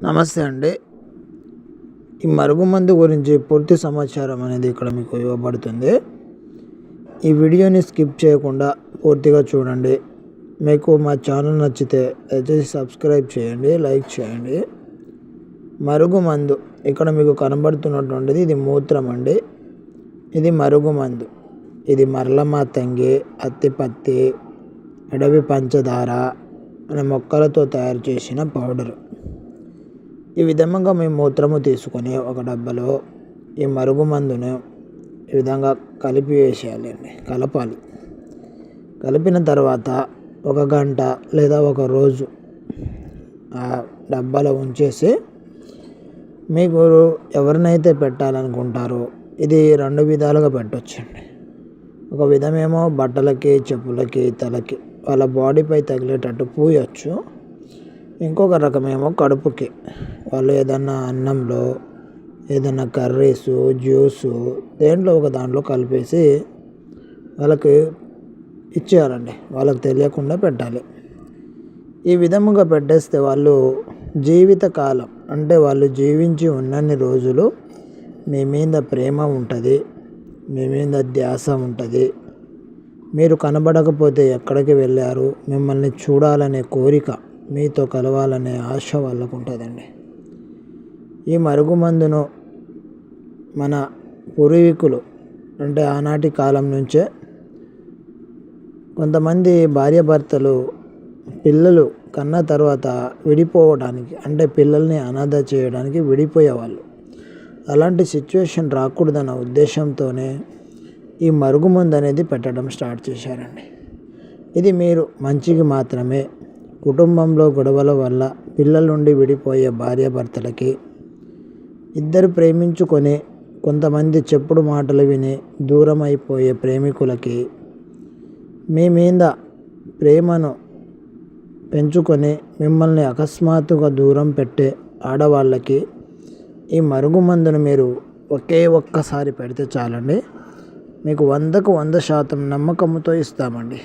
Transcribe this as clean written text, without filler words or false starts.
నమస్తే అండి. ఈ మరుగుమందు గురించి పూర్తి సమాచారం అనేది ఇక్కడ మీకు ఇవ్వబడుతుంది. ఈ వీడియోని స్కిప్ చేయకుండా పూర్తిగా చూడండి. మీకు మా ఛానల్ నచ్చితే దయచేసి సబ్స్క్రైబ్ చేయండి, లైక్ చేయండి. మరుగుమందు ఇక్కడ మీకు కనబడుతున్నటువంటిది ఇది మూత్రం అండి. ఇది మరుగుమందు. ఇది మరల మాతంగి, అత్తిపత్తి, అడవి పంచదార అనే మొక్కలతో తయారు చేసిన పౌడరు. ఈ విధంగా మేము మూత్రము తీసుకొని ఒక డబ్బాలో ఈ మరుగుమందును ఈ విధంగా కలిపి వేసేయాలండి, కలపాలి. కలిపిన తర్వాత 1 గంట లేదా 1 రోజు ఆ డబ్బాలో ఉంచేసి మీకు ఎవరినైతే పెట్టాలనుకుంటారో ఇది 2 విధాలుగా పెట్టొచ్చండి. ఒక విధమేమో బట్టలకి, చెప్పులకి, తలకి వాళ్ళ బాడీపై తగిలేటట్టు పూయొచ్చు. ఇంకొక రకమేమో కడుపుకి, వాళ్ళు ఏదన్నా అన్నంలో, ఏదన్నా కర్రీసు, జ్యూసు దేంట్లో ఒక దాంట్లో కలిపేసి వాళ్ళకి ఇచ్చేయాలండి. వాళ్ళకి తెలియకుండా పెట్టాలి. ఈ విధముగా పెట్టేస్తే వాళ్ళు జీవితకాలం, అంటే వాళ్ళు జీవించి ఉన్నన్ని రోజులు మీ మీద ప్రేమ ఉంటుంది, మీ మీద ధ్యాస ఉంటుంది. మీరు కనబడకపోతే ఎక్కడికి వెళ్ళారు, మిమ్మల్ని చూడాలనే కోరిక, మీతో కలవాలనే ఆశ వాళ్ళకు ఉంటుందండి. ఈ మరుగుమందును మన పూర్వీకులు, అంటే ఆనాటి కాలం నుంచే కొంతమంది భార్యాభర్తలు పిల్లలు కన్న తర్వాత విడిపోవడానికి, అంటే పిల్లల్ని అనాథ చేయడానికి విడిపోయేవాళ్ళు. అలాంటి సిచ్యువేషన్ రాకూడదన్న ఉద్దేశంతోనే ఈ మరుగుమందు అనేది పెట్టడం స్టార్ట్ చేశారండి. ఇది మీరు మంచికి మాత్రమే. కుటుంబంలో గొడవల వల్ల పిల్లల నుండి విడిపోయే భార్యాభర్తలకి, ఇద్దరు ప్రేమించుకొని కొంతమంది చెప్పుడు మాటలు విని దూరం అయిపోయే ప్రేమికులకి, మీ మీద ప్రేమను పెంచుకొని మిమ్మల్ని అకస్మాత్తుగా దూరం పెట్టే ఆడవాళ్ళకి ఈ మరుగుమందును మీరు ఒక్కసారి పెడితే చాలండి. మీకు 100% నమ్మకంతో ఇస్తామండి.